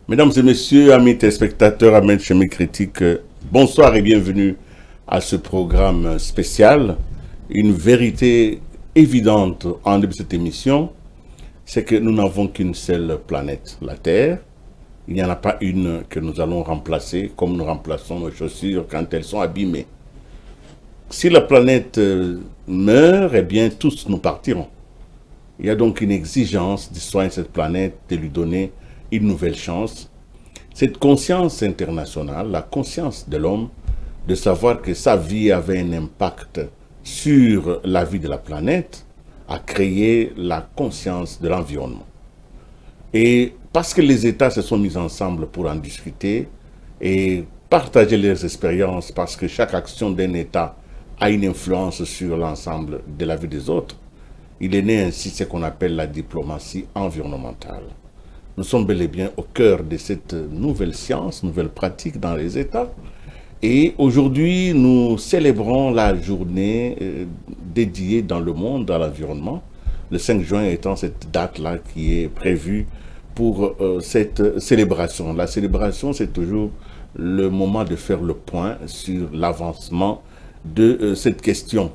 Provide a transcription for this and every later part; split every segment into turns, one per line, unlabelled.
Mesdames et messieurs, amis téléspectateurs, amis de Chemin Critique, bonsoir et bienvenue à ce programme spécial. Une vérité évidente en début de cette émission, c'est que nous n'avons qu'une seule planète, la Terre. Il n'y en a pas une que nous allons remplacer comme nous remplaçons nos chaussures quand elles sont abîmées. Si la planète meurt, eh bien tous nous partirons. Il y a donc une exigence de soigner cette planète, de lui donner une nouvelle chance. Cette conscience internationale, la conscience de l'homme, de savoir que sa vie avait un impact sur la vie de la planète, a créé la conscience de l'environnement. Et parce que les États se sont mis ensemble pour en discuter et partager leurs expériences, parce que chaque action d'un État a une influence sur l'ensemble de la vie des autres, il est né ainsi ce qu'on appelle la diplomatie environnementale. Nous sommes bel et bien au cœur de cette nouvelle science, nouvelle pratique dans les États. Et aujourd'hui, nous célébrons la journée dédiée dans le monde à l'environnement. Le 5 juin étant cette date-là qui est prévue pour cette célébration. La célébration, c'est toujours le moment de faire le point sur l'avancement de cette question.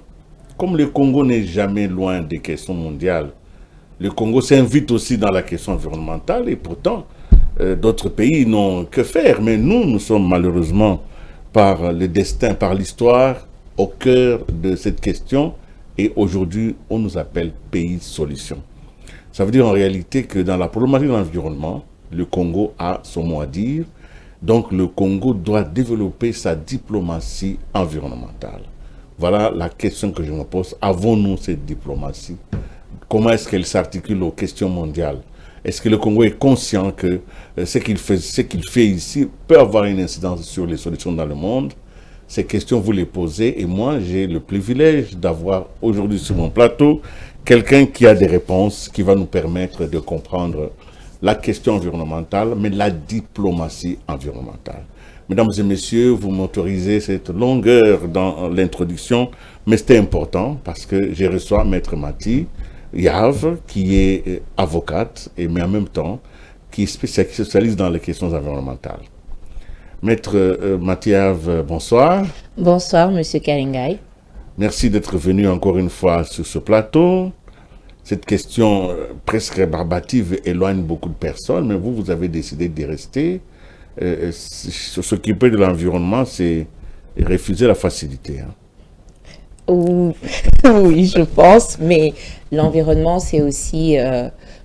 Comme le Congo n'est jamais loin des questions mondiales, le Congo s'invite aussi dans la question environnementale et pourtant d'autres pays n'ont que faire. Mais nous sommes malheureusement par le destin, par l'histoire, au cœur de cette question et aujourd'hui on nous appelle pays solution. Ça veut dire en réalité que dans la problématique de l'environnement, le Congo a son mot à dire. Donc le Congo doit développer sa diplomatie environnementale. Voilà la question que je me pose. Avons-nous cette diplomatie? Comment est-ce qu'elle s'articule aux questions mondiales? Est-ce que le Congo est conscient que ce qu'il fait ici peut avoir une incidence sur les solutions dans le monde? Ces questions, vous les posez et moi, j'ai le privilège d'avoir aujourd'hui sur mon plateau quelqu'un qui a des réponses, qui va nous permettre de comprendre la question environnementale, mais la diplomatie environnementale. Mesdames et messieurs, vous m'autorisez cette longueur dans l'introduction, mais c'était important parce que je reçois Maître Mati Yave, qui est avocate, mais en même temps, qui se spécialise dans les questions environnementales. Maître Mati Yave, bonsoir.
Bonsoir, Monsieur Kalingai.
Merci d'être venu encore une fois sur ce plateau. Cette question presque rébarbative éloigne beaucoup de personnes, mais vous avez décidé d'y rester. S'occuper de l'environnement, c'est refuser la facilité.
Oui, je pense, mais l'environnement, c'est aussi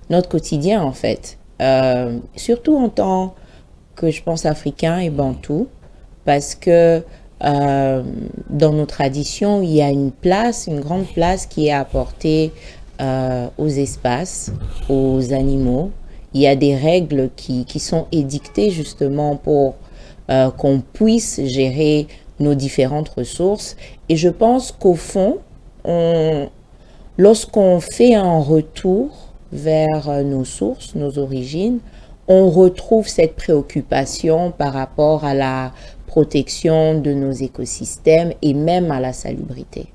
notre quotidien, en fait. Surtout en tant que, je pense, africain et bantou, parce que dans nos traditions, il y a une grande place qui est apportée aux espaces, aux animaux. Il y a des règles qui sont édictées justement pour qu'on puisse gérer nos différentes ressources. Et je pense qu'au fond, lorsqu'on fait un retour vers nos sources, nos origines, on retrouve cette préoccupation par rapport à la protection de nos écosystèmes et même à la salubrité.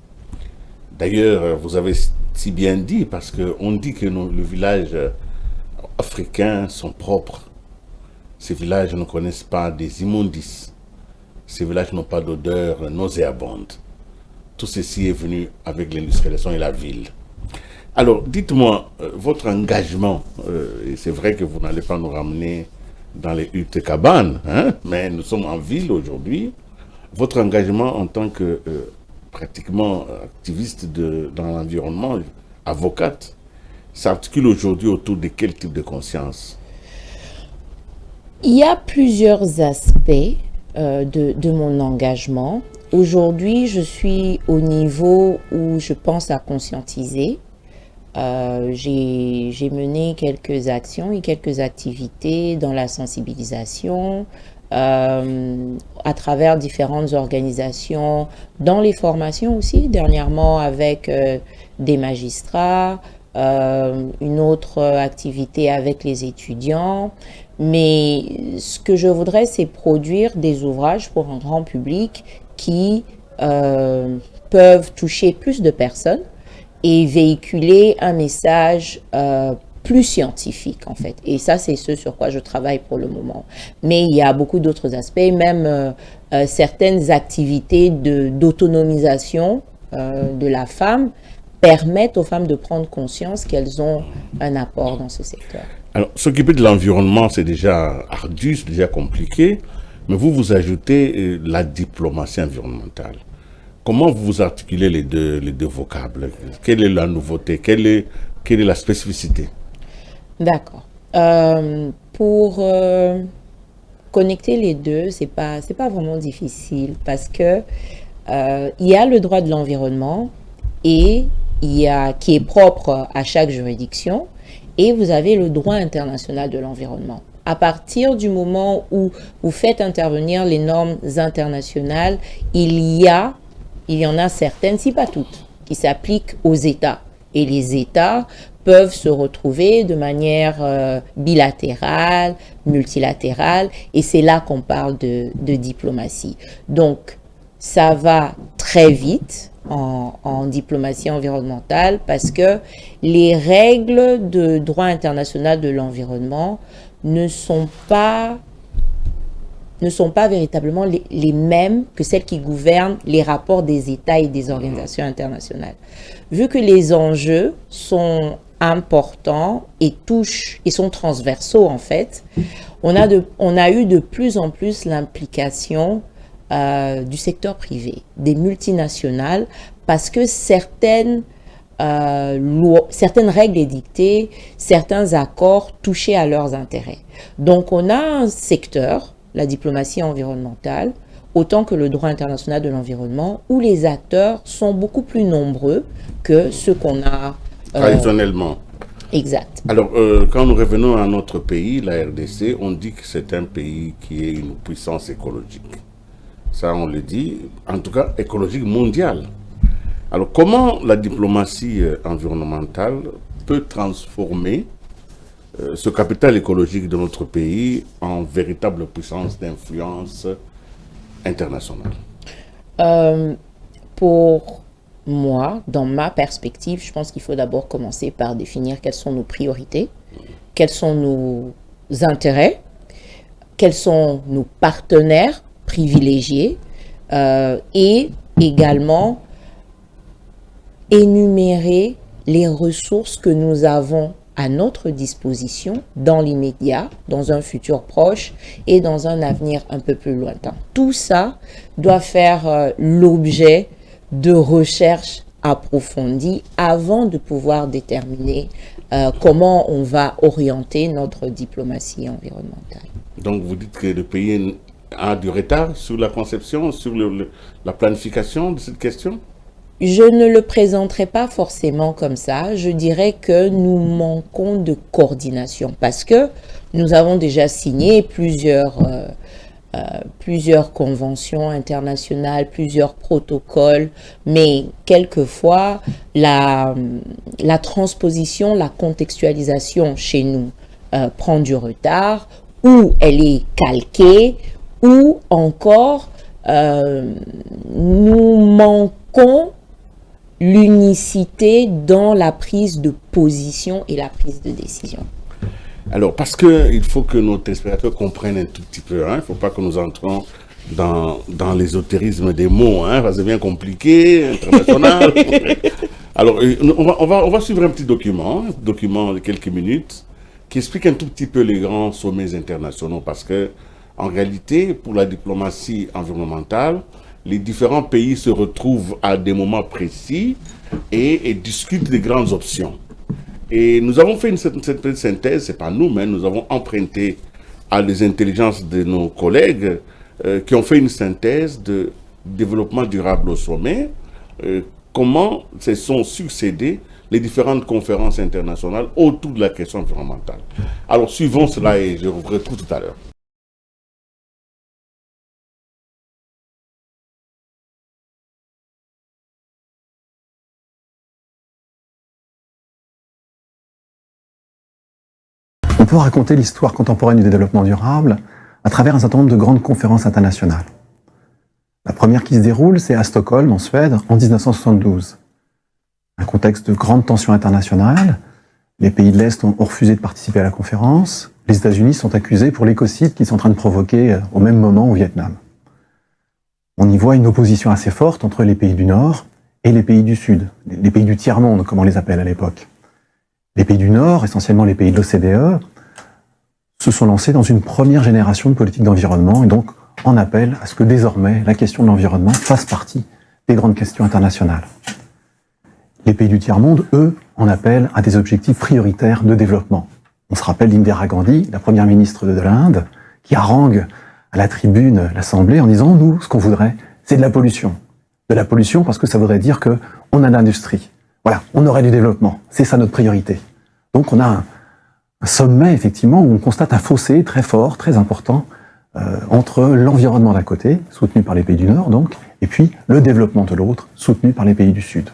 D'ailleurs, vous avez si bien dit, parce qu'on dit que le village africains sont propres. Ces villages ne connaissent pas des immondices. Ces villages n'ont pas d'odeur nauséabonde. Tout ceci est venu avec l'industrialisation et la ville. Alors, dites-moi, votre engagement, et c'est vrai que vous n'allez pas nous ramener dans les huttes cabanes, hein, mais nous sommes en ville aujourd'hui. Votre engagement en tant que pratiquement activiste dans l'environnement, avocate, s'articule aujourd'hui autour de quel type de conscience?
Il y a plusieurs aspects de mon engagement. Aujourd'hui, je suis au niveau où je pense à conscientiser. J'ai mené quelques actions et quelques activités dans la sensibilisation, à travers différentes organisations, dans les formations aussi, dernièrement avec des magistrats, une autre activité avec les étudiants. Mais ce que je voudrais, c'est produire des ouvrages pour un grand public qui peuvent toucher plus de personnes et véhiculer un message plus scientifique, en fait. Et ça, c'est ce sur quoi je travaille pour le moment. Mais il y a beaucoup d'autres aspects, même certaines activités d'autonomisation de la femme permettent aux femmes de prendre conscience qu'elles ont un apport dans ce secteur.
Alors, s'occuper de l'environnement, c'est déjà ardu, c'est déjà compliqué, mais vous ajoutez la diplomatie environnementale. Comment vous articulez les deux vocables? Quelle est la nouveauté? Quelle est la spécificité?
D'accord. Pour connecter les deux, c'est pas vraiment difficile parce que il y a le droit de l'environnement et qui est propre à chaque juridiction, et vous avez le droit international de l'environnement. À partir du moment où vous faites intervenir les normes internationales, il y en a certaines, si pas toutes, qui s'appliquent aux États. Et les États peuvent se retrouver de manière bilatérale, multilatérale, et c'est là qu'on parle de diplomatie. Donc, ça va très vite en diplomatie environnementale parce que les règles de droit international de l'environnement ne sont pas véritablement les mêmes que celles qui gouvernent les rapports des États et des organisations internationales. Vu que les enjeux sont importants et sont transversaux en fait, on a eu de plus en plus l'implication du secteur privé, des multinationales, parce que certaines règles édictées, certains accords touchaient à leurs intérêts. Donc on a un secteur, la diplomatie environnementale, autant que le droit international de l'environnement, où les acteurs sont beaucoup plus nombreux que ceux qu'on a
traditionnellement.
Exact.
Alors, quand nous revenons à notre pays, la RDC, on dit que c'est un pays qui est une puissance écologique. Ça, on le dit, en tout cas écologique mondiale. Alors, comment la diplomatie environnementale peut transformer ce capital écologique de notre pays en véritable puissance d'influence internationale?
Pour moi, dans ma perspective, je pense qu'il faut d'abord commencer par définir quelles sont nos priorités, quels sont nos intérêts, quels sont nos partenaires privilégiés et également énumérer les ressources que nous avons à notre disposition dans l'immédiat, dans un futur proche et dans un avenir un peu plus lointain. Tout ça doit faire l'objet de recherches approfondies avant de pouvoir déterminer comment on va orienter notre diplomatie environnementale.
Donc vous dites que le pays a du retard sur la conception, sur la planification de cette question?
Je ne le présenterai pas forcément comme ça. Je dirais que nous manquons de coordination parce que nous avons déjà signé plusieurs conventions internationales, plusieurs protocoles, mais quelquefois la transposition, la contextualisation chez nous prend du retard, ou elle est calquée, ou encore nous manquons l'unicité dans la prise de position et la prise de décision.
Alors, parce qu'il faut que nos téléspectateurs comprennent un tout petit peu, il ne faut pas que nous entrons dans l'ésotérisme des mots, ça c'est bien compliqué, international. Alors, on va suivre un petit document de quelques minutes, qui explique un tout petit peu les grands sommets internationaux, parce que, en réalité, pour la diplomatie environnementale, les différents pays se retrouvent à des moments précis et discutent des grandes options. Et nous avons fait cette petite synthèse, c'est pas nous, mais nous avons emprunté à les intelligences de nos collègues qui ont fait une synthèse de développement durable au sommet, comment se sont succédées les différentes conférences internationales autour de la question environnementale. Alors suivons cela et je vous retrouve tout à l'heure.
On peut raconter l'histoire contemporaine du développement durable à travers un certain nombre de grandes conférences internationales. La première qui se déroule, c'est à Stockholm, en Suède, en 1972. Un contexte de grande tension internationale, Les pays de l'Est ont refusé de participer à la conférence. Les États-Unis sont accusés pour l'écocide qu'ils sont en train de provoquer au même moment au Vietnam. On y voit une opposition assez forte entre les pays du Nord et les pays du Sud, les pays du tiers-monde, comme on les appelle à l'époque. Les pays du Nord, essentiellement les pays de l'OCDE, se sont lancés dans une première génération de politique d'environnement et donc en appellent à ce que désormais la question de l'environnement fasse partie des grandes questions internationales. Les pays du tiers-monde, eux, en appellent à des objectifs prioritaires de développement. On se rappelle d'Indira Gandhi, la première ministre de l'Inde, qui harangue à la tribune l'Assemblée en disant « Nous, ce qu'on voudrait, c'est de la pollution. De la pollution parce que ça voudrait dire qu'on a de l'industrie. Voilà, on aurait du développement. C'est ça notre priorité. » Donc on a un sommet, effectivement, où on constate un fossé très fort, très important, entre l'environnement d'un côté, soutenu par les pays du Nord, donc, et puis le développement de l'autre, soutenu par les pays du Sud.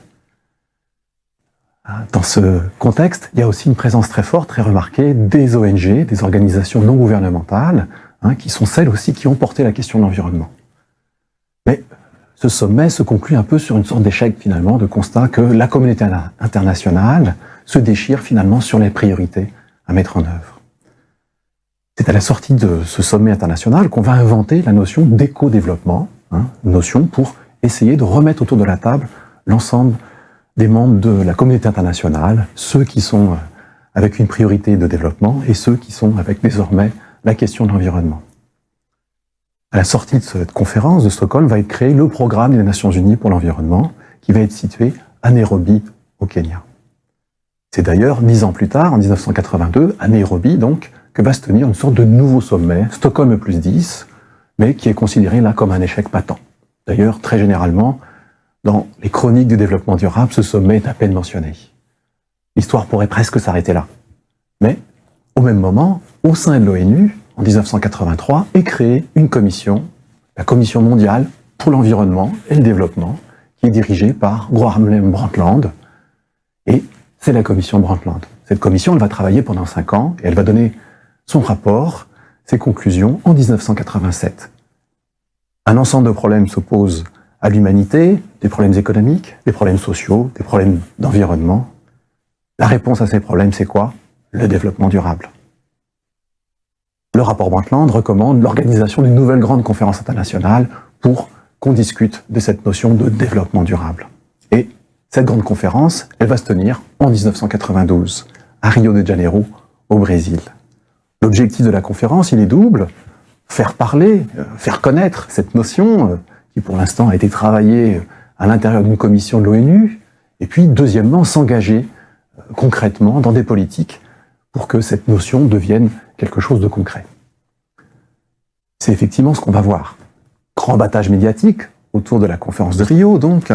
Dans ce contexte, il y a aussi une présence très forte, très remarquée des ONG, des organisations non gouvernementales, qui sont celles aussi qui ont porté la question de l'environnement. Mais ce sommet se conclut un peu sur une sorte d'échec, finalement, de constat que la communauté internationale se déchire finalement sur les priorités à mettre en œuvre. C'est à la sortie de ce sommet international qu'on va inventer la notion d'éco-développement, notion pour essayer de remettre autour de la table l'ensemble des membres de la communauté internationale, ceux qui sont avec une priorité de développement et ceux qui sont avec désormais la question de l'environnement. À la sortie de cette conférence de Stockholm va être créé le programme des Nations Unies pour l'environnement qui va être situé à Nairobi, au Kenya. C'est d'ailleurs 10 ans plus tard, en 1982, à Nairobi donc, que va se tenir une sorte de nouveau sommet, Stockholm plus 10, mais qui est considéré là comme un échec patent. D'ailleurs, très généralement, dans les chroniques du développement durable, ce sommet est à peine mentionné. L'histoire pourrait presque s'arrêter là. Mais, au même moment, au sein de l'ONU, en 1983, est créée une commission, la Commission mondiale pour l'environnement et le développement, qui est dirigée par Graham Brundtland, et c'est la commission Brundtland. Cette commission, elle va travailler pendant 5 ans, et elle va donner son rapport, ses conclusions, en 1987. Un ensemble de problèmes se posent à l'humanité, des problèmes économiques, des problèmes sociaux, des problèmes d'environnement. La réponse à ces problèmes, c'est quoi? Le développement durable. Le rapport Brundtland recommande l'organisation d'une nouvelle grande conférence internationale pour qu'on discute de cette notion de développement durable. Et cette grande conférence, elle va se tenir en 1992, à Rio de Janeiro, au Brésil. L'objectif de la conférence, il est double: faire parler, faire connaître cette notion qui pour l'instant a été travaillée à l'intérieur d'une commission de l'ONU, et puis deuxièmement, s'engager concrètement dans des politiques pour que cette notion devienne quelque chose de concret. C'est effectivement ce qu'on va voir. Grand battage médiatique autour de la conférence de Rio, donc,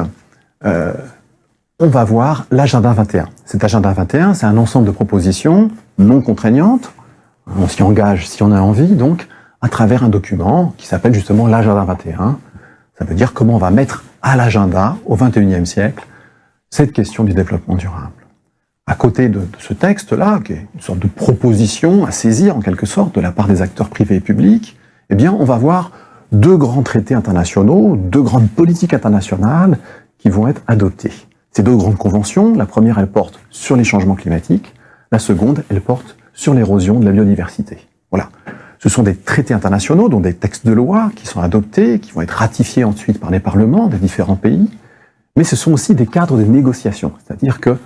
on va voir l'agenda 21. Cet agenda 21, c'est un ensemble de propositions non contraignantes. On s'y engage si on a envie, donc, à travers un document qui s'appelle justement l'agenda 21. Ça veut dire comment on va mettre à l'agenda, au XXIe siècle, cette question du développement durable. À côté de ce texte-là, qui est une sorte de proposition à saisir en quelque sorte de la part des acteurs privés et publics, eh bien, on va voir 2 grands traités internationaux, 2 grandes politiques internationales qui vont être adoptées. Ces 2 grandes conventions, la première, elle porte sur les changements climatiques, la seconde, elle porte sur l'érosion de la biodiversité. Voilà. Ce sont des traités internationaux, dont des textes de loi qui sont adoptés, qui vont être ratifiés ensuite par les parlements des différents pays, mais ce sont aussi des cadres de négociation, c'est-à-dire que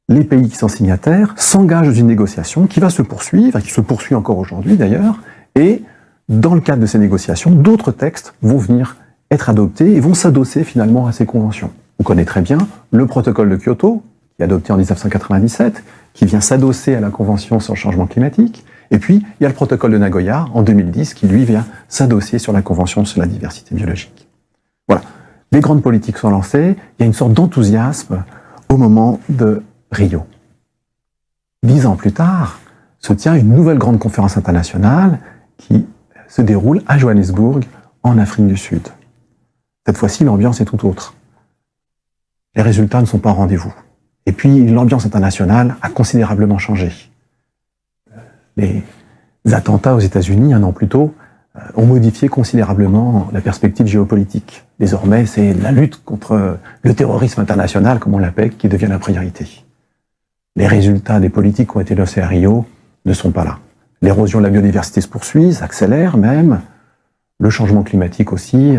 les pays qui sont signataires s'engagent dans une négociation qui va se poursuivre, et qui se poursuit encore aujourd'hui d'ailleurs, et dans le cadre de ces négociations, d'autres textes vont venir être adoptés et vont s'adosser finalement à ces conventions. On connaît très bien le protocole de Kyoto, qui est adopté en 1997, qui vient s'adosser à la Convention sur le changement climatique, et puis il y a le protocole de Nagoya en 2010, qui lui vient s'adosser sur la Convention sur la diversité biologique. Voilà. Les grandes politiques sont lancées, il y a une sorte d'enthousiasme au moment de Rio. 10 ans plus tard, se tient une nouvelle grande conférence internationale qui se déroule à Johannesburg, en Afrique du Sud. Cette fois-ci, l'ambiance est tout autre. Les résultats ne sont pas au rendez-vous. Et puis, l'ambiance internationale a considérablement changé. Les attentats aux États-Unis, un an plus tôt, ont modifié considérablement la perspective géopolitique. Désormais, c'est la lutte contre le terrorisme international, comme on l'appelle, qui devient la priorité. les résultats des politiques qui ont été lancées à Rio ne sont pas là. L'érosion de la biodiversité se poursuit, s'accélère même. Le changement climatique aussi,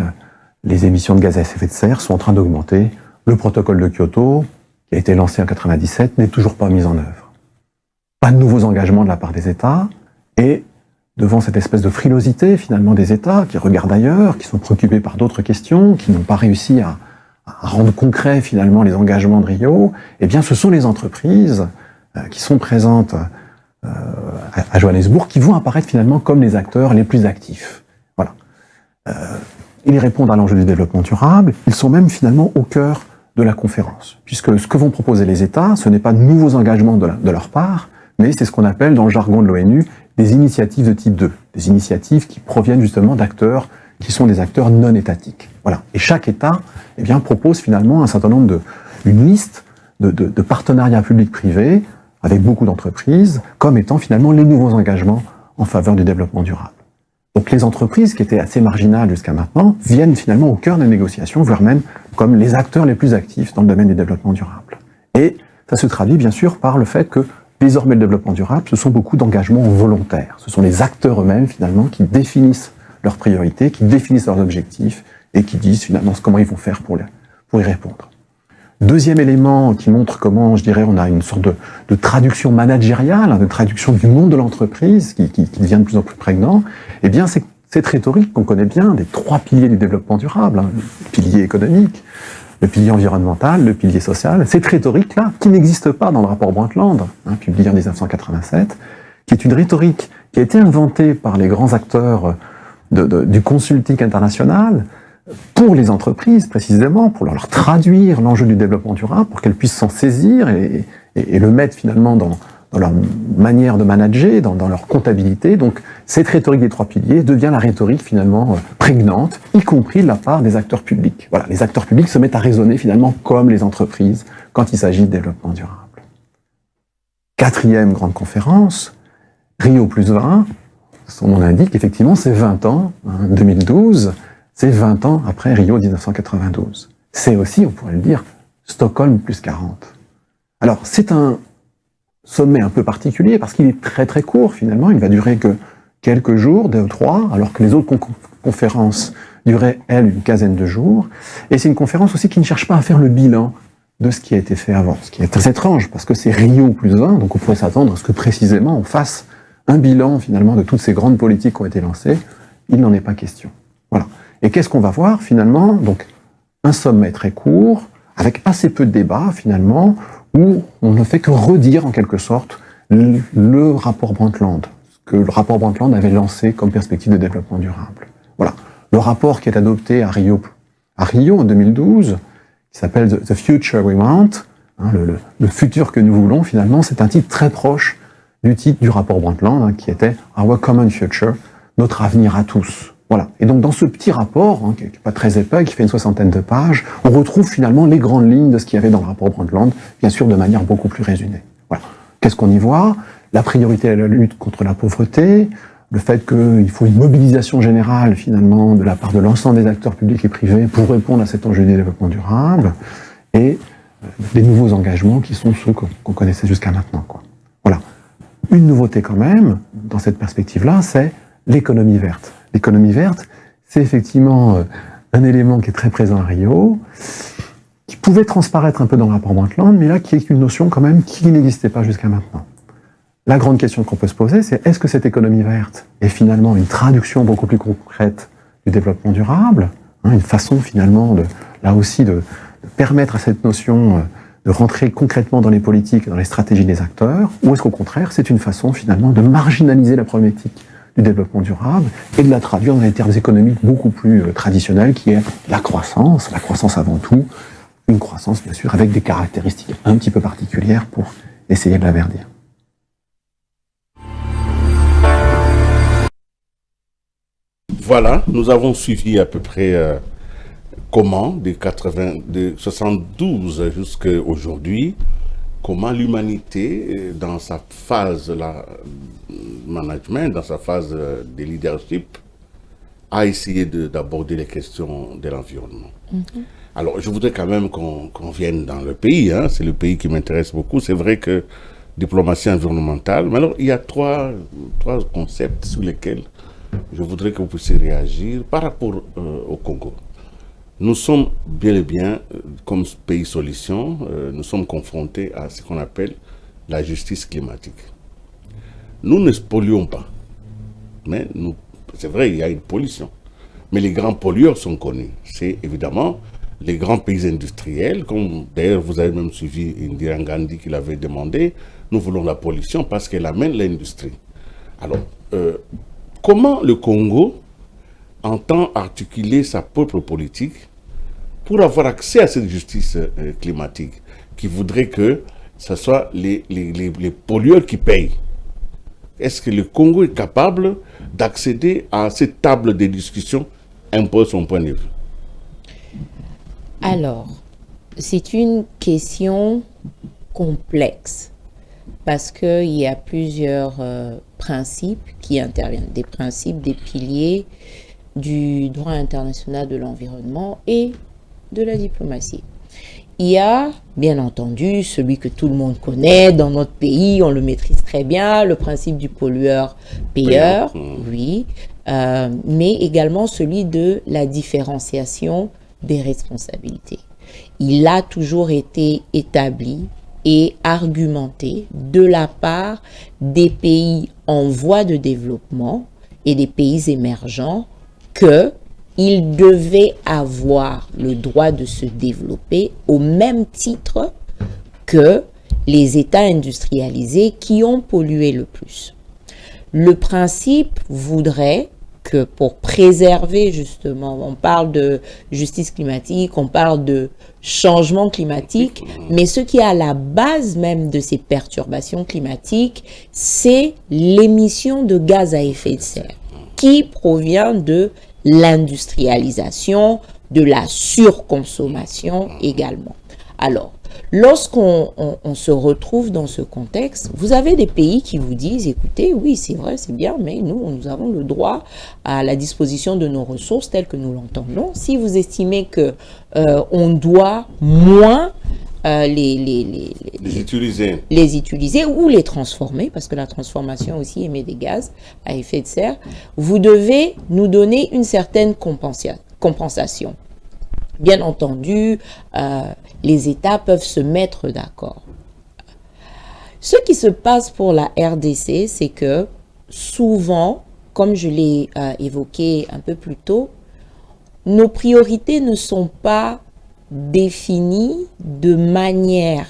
les émissions de gaz à effet de serre sont en train d'augmenter. Le protocole de Kyoto, qui a été lancé en 1997, n'est toujours pas mis en œuvre. Pas de nouveaux engagements de la part des États, et devant cette espèce de frilosité finalement des États qui regardent ailleurs, qui sont préoccupés par d'autres questions, qui n'ont pas réussi à rendre concret finalement les engagements de Rio, eh bien ce sont les entreprises qui sont présentes à Johannesburg qui vont apparaître finalement comme les acteurs les plus actifs. Voilà. Ils répondent à l'enjeu du développement durable, ils sont même finalement au cœur de la conférence, puisque ce que vont proposer les États, ce n'est pas de nouveaux engagements de leur part, mais c'est ce qu'on appelle dans le jargon de l'ONU des initiatives de type 2, des initiatives qui proviennent justement d'acteurs qui sont des acteurs non étatiques. Voilà. Et chaque État, eh bien, propose finalement un certain nombre une liste de partenariats publics-privés avec beaucoup d'entreprises, comme étant finalement les nouveaux engagements en faveur du développement durable. Donc les entreprises, qui étaient assez marginales jusqu'à maintenant, viennent finalement au cœur des négociations, voire même comme les acteurs les plus actifs dans le domaine du développement durable. Et ça se traduit bien sûr par le fait que désormais le développement durable, ce sont beaucoup d'engagements volontaires. Ce sont les acteurs eux-mêmes finalement qui définissent leurs priorités, qui définissent leurs objectifs et qui disent finalement comment ils vont faire pour y répondre. Deuxième élément qui montre comment, je dirais, on a une sorte de traduction managériale, de traduction du monde de l'entreprise qui devient de plus en plus prégnant, eh bien c'est cette rhétorique qu'on connaît bien des 3 piliers du développement durable, le pilier économique, le pilier environnemental, le pilier social, cette rhétorique-là, qui n'existe pas dans le rapport Brundtland, publié en 1987, qui est une rhétorique qui a été inventée par les grands acteurs du consulting international, pour les entreprises précisément, pour leur traduire l'enjeu du développement durable, pour qu'elles puissent s'en saisir et le mettre finalement dans leur manière de manager, dans leur comptabilité. Donc cette rhétorique des 3 piliers devient la rhétorique finalement prégnante, y compris de la part des acteurs publics. Voilà, les acteurs publics se mettent à raisonner finalement comme les entreprises quand il s'agit de développement durable. 4e grande conférence, Rio plus 20, son nom l'indique, effectivement c'est 20 ans, 2012, c'est 20 ans après Rio 1992. C'est aussi, on pourrait le dire, Stockholm plus 40. Alors, c'est un sommet un peu particulier parce qu'il est très très court finalement, il va durer que quelques jours, 2 ou 3, alors que les autres conférences duraient, elles, une quinzaine de jours. Et c'est une conférence aussi qui ne cherche pas à faire le bilan de ce qui a été fait avant, ce qui est très étrange parce que c'est Rio plus 20, donc on pourrait s'attendre à ce que précisément on fasse un bilan finalement de toutes ces grandes politiques qui ont été lancées. Il n'en est pas question. Voilà. Et qu'est-ce qu'on va voir finalement? Donc un sommet très court, avec assez peu de débats finalement, où on ne fait que redire en quelque sorte le rapport Brundtland, ce que le rapport Brundtland avait lancé comme perspective de développement durable. Voilà. Le rapport qui est adopté à Rio en 2012, qui s'appelle The Future We Want, le futur que nous voulons finalement, c'est un titre très proche du titre du rapport Brundtland, qui était Our Common Future, notre avenir à tous. Voilà. Et donc dans ce petit rapport, qui n'est pas très épais, qui fait une 60aine de pages, on retrouve finalement les grandes lignes de ce qu'il y avait dans le rapport Brundtland, bien sûr de manière beaucoup plus résumée. Voilà. Qu'est-ce qu'on y voit? La priorité est la lutte contre la pauvreté, le fait qu'il faut une mobilisation générale finalement de la part de l'ensemble des acteurs publics et privés pour répondre à cet enjeu du développement durable, et des nouveaux engagements qui sont ceux qu'on connaissait jusqu'à maintenant, quoi. Voilà. Une nouveauté quand même, dans cette perspective-là, c'est l'économie verte. L'économie verte, c'est effectivement un élément qui est très présent à Rio, qui pouvait transparaître un peu dans le rapport Brundtland, mais là qui est une notion quand même qui n'existait pas jusqu'à maintenant. La grande question qu'on peut se poser, c'est est-ce que cette économie verte est finalement une traduction beaucoup plus concrète du développement durable, une façon finalement là aussi de permettre à cette notion de rentrer concrètement dans les politiques, dans les stratégies des acteurs, ou est-ce qu'au contraire, c'est une façon finalement de marginaliser la problématique du développement durable et de la traduire dans des termes économiques beaucoup plus traditionnels, qui est la croissance avant tout, une croissance bien sûr avec des caractéristiques un petit peu particulières pour essayer de la verdir.
Voilà, nous avons suivi à peu près comment, de 72 jusqu'à aujourd'hui, comment l'humanité, dans sa phase management, dans sa phase de leadership, a essayé d'aborder les questions de l'environnement. Alors, je voudrais quand même qu'on vienne dans le pays, hein. C'est le pays qui m'intéresse beaucoup. C'est vrai que diplomatie environnementale, mais alors il y a trois concepts sur lesquels je voudrais que vous puissiez réagir par rapport au Congo. Nous sommes bien et bien, comme pays solution, nous sommes confrontés à ce qu'on appelle la justice climatique. Nous ne polluons pas, mais c'est vrai, il y a une pollution. Mais les grands pollueurs sont connus. C'est évidemment les grands pays industriels, comme d'ailleurs vous avez même suivi Indira Gandhi qui l'avait demandé, nous voulons la pollution parce qu'elle amène l'industrie. Alors, comment le Congo entend articuler sa propre politique pour avoir accès à cette justice climatique qui voudrait que ce soit les pollueurs qui payent? Est-ce que le Congo est capable d'accéder à cette table de discussion, impose son point de vue?
Alors, c'est une question complexe parce qu'il y a plusieurs principes qui interviennent, des principes, des piliers du droit international de l'environnement et de la diplomatie. Il y a, bien entendu, celui que tout le monde connaît dans notre pays, on le maîtrise très bien, le principe du pollueur-payeur, oui, mais également celui de la différenciation des responsabilités. Il a toujours été établi et argumenté de la part des pays en voie de développement et des pays émergents qu'ils devaient avoir le droit de se développer au même titre que les États industrialisés qui ont pollué le plus. Le principe voudrait que pour préserver justement, on parle de justice climatique, on parle de changement climatique, mais ce qui est à la base même de ces perturbations climatiques, c'est l'émission de gaz à effet de serre qui provient de l'industrialisation, de la surconsommation également. Alors, lorsqu'on se retrouve dans ce contexte, vous avez des pays qui vous disent, écoutez, oui, c'est vrai, c'est bien, mais nous avons le droit à la disposition de nos ressources telles que nous l'entendons. Si vous estimez que on doit moins les utiliser ou les transformer, parce que la transformation aussi émet des gaz à effet de serre, vous devez nous donner une certaine compensation. Bien entendu, les États peuvent se mettre d'accord. Ce qui se passe pour la RDC, c'est que souvent, comme je l'ai évoqué un peu plus tôt, nos priorités ne sont pas définies de manière,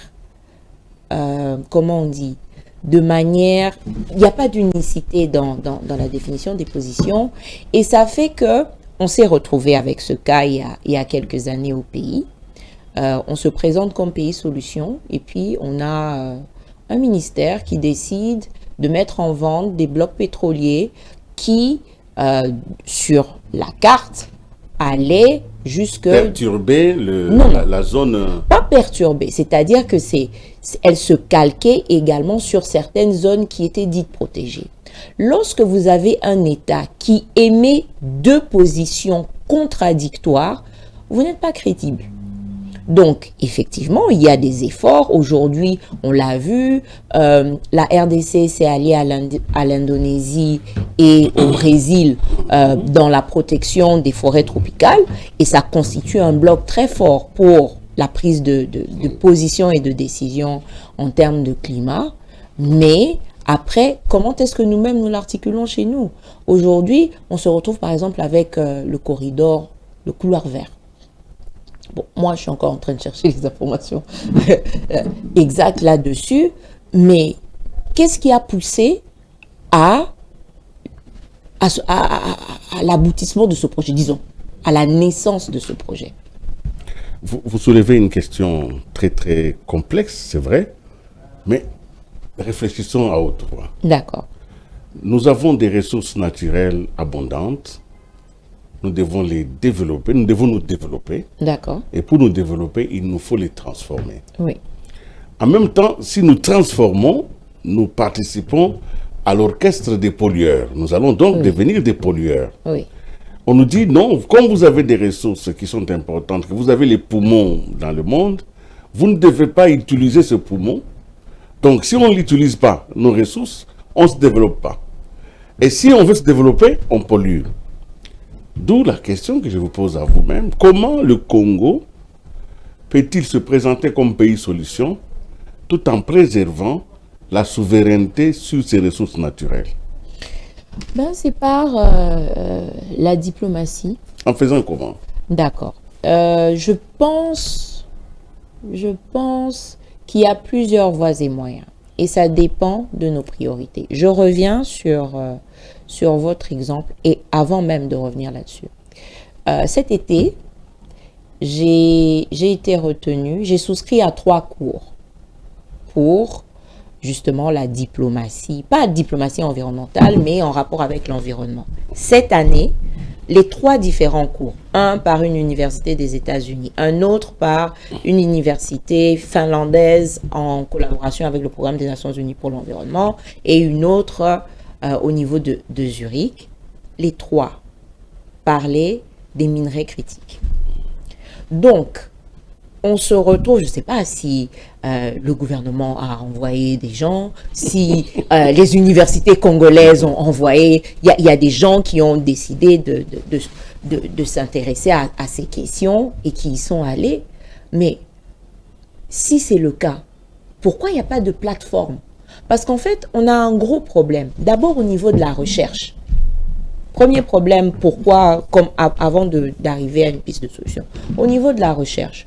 comment on dit, de manière, il n'y a pas d'unicité dans la définition des positions, et ça fait que on s'est retrouvé avec ce cas il y a quelques années au pays. On se présente comme pays solution et puis on a un ministère qui décide de mettre en vente des blocs pétroliers qui, sur la carte, allaient jusque...
Perturber la zone...
Pas perturber, c'est-à-dire que elle se calquait également sur certaines zones qui étaient dites protégées. Lorsque vous avez un État qui émet deux positions contradictoires, vous n'êtes pas crédible. Donc, effectivement, il y a des efforts. Aujourd'hui, on l'a vu, la RDC s'est alliée à l'Indonésie et au Brésil dans la protection des forêts tropicales et ça constitue un bloc très fort pour la prise de position et de décision en termes de climat. Mais après, comment est-ce que nous-mêmes nous l'articulons chez nous? Aujourd'hui, on se retrouve par exemple avec le corridor, le couloir vert. Bon, moi, je suis encore en train de chercher les informations exactes là-dessus, mais qu'est-ce qui a poussé à l'aboutissement de ce projet, disons, à la naissance de ce projet?
Vous soulevez une question très très complexe, c'est vrai, mais réfléchissons à haute voix.
D'accord.
Nous avons des ressources naturelles abondantes. Nous devons les développer, nous devons nous développer.
D'accord.
Et pour nous développer, il nous faut les transformer.
Oui.
En même temps, si nous transformons, nous participons à l'orchestre des pollueurs. Nous allons donc devenir des pollueurs.
Oui.
On nous dit non, comme vous avez des ressources qui sont importantes, que vous avez les poumons dans le monde, vous ne devez pas utiliser ce poumon. Donc si on n'utilise pas nos ressources, on ne se développe pas. Et si on veut se développer, on pollue. D'où la question que je vous pose à vous-même. Comment le Congo peut-il se présenter comme pays solution tout en préservant la souveraineté sur ses ressources naturelles?
C'est par la diplomatie.
En faisant comment?
D'accord. Je pense qu'il y a plusieurs voies et moyens. Et ça dépend de nos priorités. Je reviens sur votre exemple et avant même de revenir là-dessus. Cet été, j'ai été retenue, j'ai souscrit à 3 cours pour justement la diplomatie, pas diplomatie environnementale, mais en rapport avec l'environnement. Cette année, les 3 différents cours, un par une université des États-Unis, un autre par une université finlandaise en collaboration avec le programme des Nations Unies pour l'environnement et une autre au niveau de Zurich, les 3 parlaient des minerais critiques. Donc, on se retrouve, je ne sais pas si le gouvernement a envoyé des gens, si les universités congolaises ont envoyé, il y a des gens qui ont décidé de s'intéresser à ces questions et qui y sont allés. Mais si c'est le cas, pourquoi il n'y a pas de plateforme? Parce qu'en fait, on a un gros problème. D'abord au niveau de la recherche. Premier problème, pourquoi, comme avant d'arriver à une piste de solution. Au niveau de la recherche,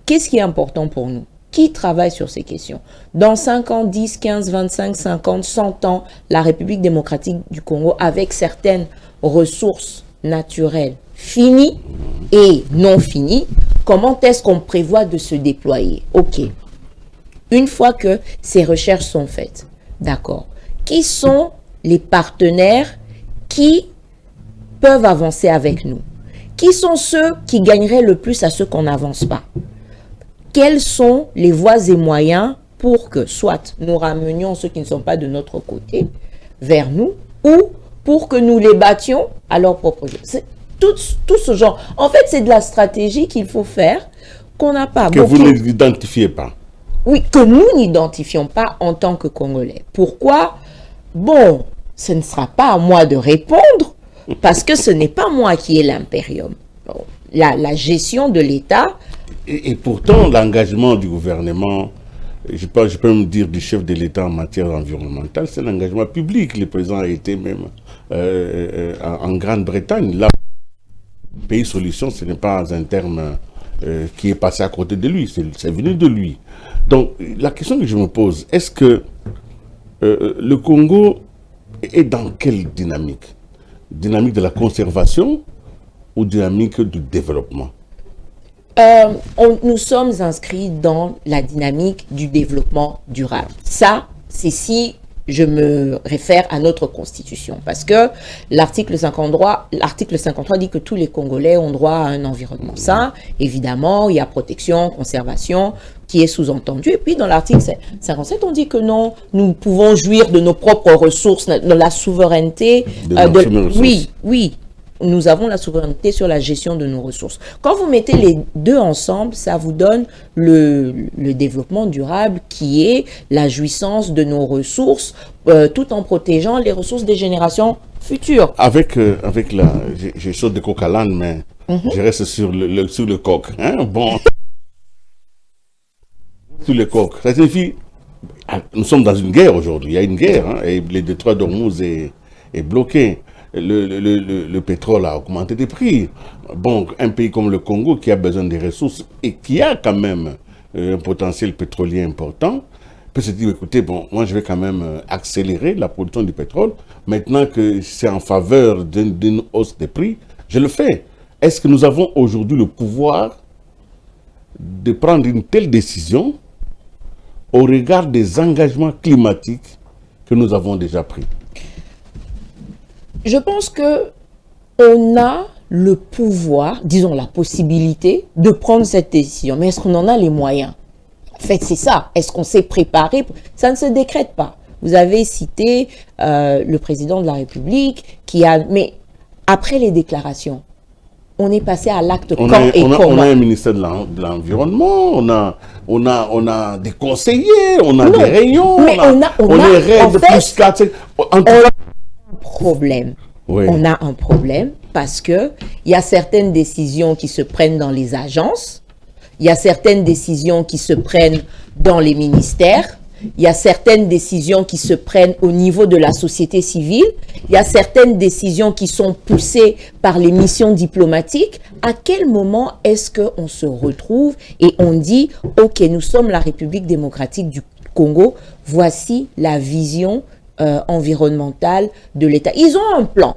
qu'est-ce qui est important pour nous? Qui travaille sur ces questions? Dans 5 ans, 10, 15, 25, 50, 100 ans, la République démocratique du Congo, avec certaines ressources naturelles finies et non finies, comment est-ce qu'on prévoit de se déployer? Ok. Une fois que ces recherches sont faites, d'accord, qui sont les partenaires qui peuvent avancer avec nous? Qui sont ceux qui gagneraient le plus à ceux qu'on n'avance pas? Quelles sont les voies et moyens pour que soit nous ramenions ceux qui ne sont pas de notre côté vers nous ou pour que nous les battions à leur propre jeu? C'est tout ce genre. En fait, c'est de la stratégie qu'il faut faire qu'on n'a pas.
Que vous n'identifiez pas.
Oui, que nous n'identifions pas en tant que Congolais. Pourquoi? Bon, ce ne sera pas à moi de répondre parce que ce n'est pas moi qui ai l'impérium. Bon, la gestion de l'État.
Et pourtant, l'engagement du gouvernement, je peux me dire du chef de l'État en matière environnementale, c'est l'engagement public. Le président a été même en Grande-Bretagne. Là, pays solution, ce n'est pas un terme qui est passé à côté de lui, c'est venu de lui. Donc, la question que je me pose, est-ce que le Congo est dans quelle dynamique? Dynamique de la conservation ou dynamique du développement?
Nous sommes inscrits dans la dynamique du développement durable. Ça, c'est si je me réfère à notre constitution. Parce que l'article 53 dit que tous les Congolais ont droit à un environnement sain. Évidemment, il y a protection, conservation qui est sous-entendu. Et puis, dans l'article 57, on dit que non, nous pouvons jouir de nos propres ressources, de la souveraineté. Oui. Nous avons la souveraineté sur la gestion de nos ressources. Quand vous mettez les deux ensemble, ça vous donne le développement durable qui est la jouissance de nos ressources tout en protégeant les ressources des générations futures.
J'ai saute de coq à l'âne, mais je reste sur le coq. Hein? Bon. Sur le coq. Ça signifie, nous sommes dans une guerre aujourd'hui. Il y a une guerre, hein, et le détroit d'Ormuz est bloqué. Le pétrole a augmenté des prix. Bon, un pays comme le Congo qui a besoin des ressources et qui a quand même un potentiel pétrolier important, peut se dire, écoutez, bon, moi je vais quand même accélérer la production du pétrole. Maintenant que c'est en faveur d'une hausse des prix, je le fais. Est-ce que nous avons aujourd'hui le pouvoir de prendre une telle décision au regard des engagements climatiques que nous avons déjà pris?
Je pense que on a le pouvoir, disons la possibilité de prendre cette décision. Mais est-ce qu'on en a les moyens? En fait, c'est ça. Est-ce qu'on s'est préparé? Ça ne se décrète pas. Vous avez cité le président de la République qui a... Mais après les déclarations, on est passé à l'acte
On
quand et comment.
on a un ministère de l'Environnement, on a des conseillers, on a des réunions,
mais
on est raide
en fait,
plus 4.
On a un problème.
Oui.
On a un problème parce que il y a certaines décisions qui se prennent dans les agences, il y a certaines décisions qui se prennent dans les ministères, il y a certaines décisions qui se prennent au niveau de la société civile, il y a certaines décisions qui sont poussées par les missions diplomatiques. À quel moment est-ce qu'on se retrouve et on dit « Ok, nous sommes la République démocratique du Congo, voici la vision environnementale de l'État ». Ils ont un plan,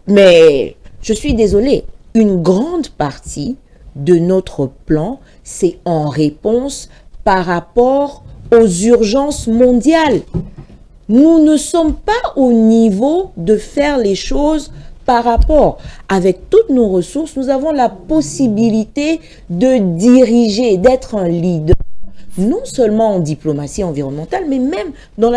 mais je suis désolée, une grande partie de notre plan, c'est en réponse par rapport aux urgences mondiales. Nous ne sommes pas au niveau de faire les choses par rapport. Avec toutes nos ressources, nous avons la possibilité de diriger, d'être un leader, non seulement en diplomatie environnementale, mais même dans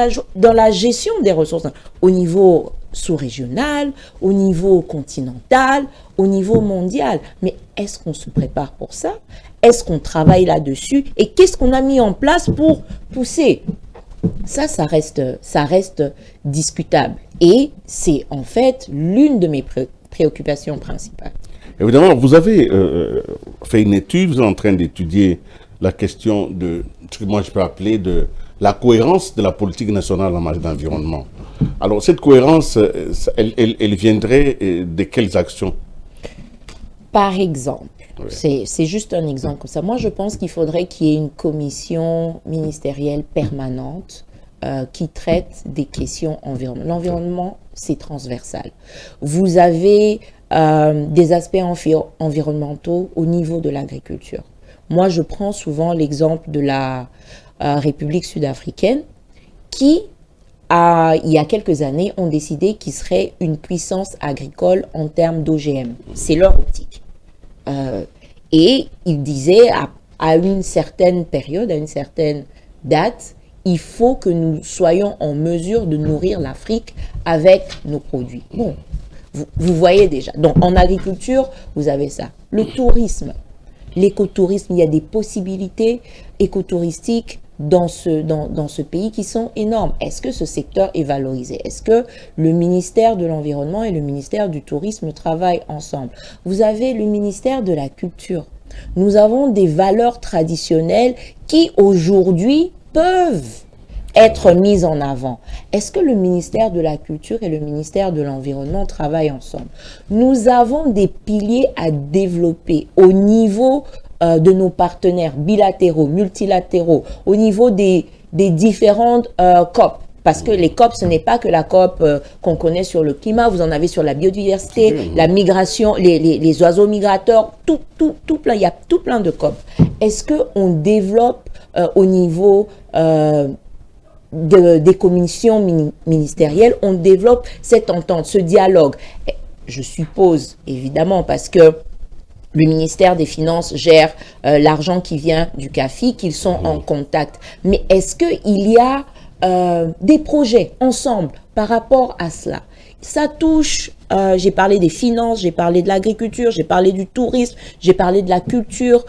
la gestion des ressources, au niveau sous-régional, au niveau continental, au niveau mondial. Mais est-ce qu'on se prépare pour ça? Est-ce qu'on travaille là-dessus? Et qu'est-ce qu'on a mis en place pour pousser? Ça reste discutable. Et c'est en fait l'une de mes préoccupations principales.
Évidemment, vous avez fait une étude, vous êtes en train d'étudier la question de ce que moi je peux appeler de la cohérence de la politique nationale en matière d'environnement. Alors, cette cohérence, elle viendrait de quelles actions?
Par exemple,
oui.
c'est juste un exemple comme ça. Moi, je pense qu'il faudrait qu'il y ait une commission ministérielle permanente qui traite des questions environnementales. L'environnement, c'est transversal. Vous avez des aspects environnementaux au niveau de l'agriculture. Moi, je prends souvent l'exemple de la République sud-africaine qui, il y a quelques années, ont décidé qu'ils seraient une puissance agricole en termes d'OGM. C'est leur optique. Et ils disaient, à une certaine période, à une certaine date, il faut que nous soyons en mesure de nourrir l'Afrique avec nos produits. Bon, vous voyez déjà. Donc, en agriculture, vous avez ça. Le tourisme, l'écotourisme, il y a des possibilités écotouristiques dans ce pays qui sont énormes. Est-ce que ce secteur est valorisé? Est-ce que le ministère de l'Environnement et le ministère du Tourisme travaillent ensemble? Vous avez le ministère de la Culture. Nous avons des valeurs traditionnelles qui aujourd'hui peuvent être mises en avant. Est-ce que le ministère de la Culture et le ministère de l'Environnement travaillent ensemble? Nous avons des piliers à développer au niveau de nos partenaires bilatéraux, multilatéraux, au niveau des différentes COP. Parce que les COP, ce n'est pas que la COP qu'on connaît sur le climat, vous en avez sur la biodiversité, la migration, les oiseaux migrateurs, tout plein, il y a tout plein de COP. Est-ce qu'on développe au niveau des commissions ministérielles, on développe cette entente, ce dialogue? Je suppose, évidemment, parce que le ministère des Finances gère l'argent qui vient du CAFI, qu'ils sont en contact. Mais est-ce qu'il y a des projets ensemble par rapport à cela? Ça touche, j'ai parlé des finances, j'ai parlé de l'agriculture, j'ai parlé du tourisme, j'ai parlé de la culture.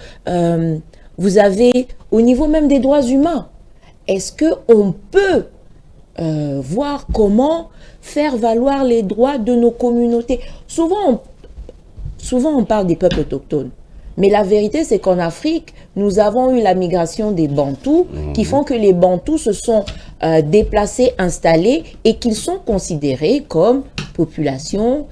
Vous avez au niveau même des droits humains. Est-ce qu'on peut voir comment faire valoir les droits de nos communautés? Souvent, on parle des peuples autochtones. Mais la vérité, c'est qu'en Afrique, nous avons eu la migration des Bantous qui font que les Bantous se sont déplacés, installés et qu'ils sont considérés comme population,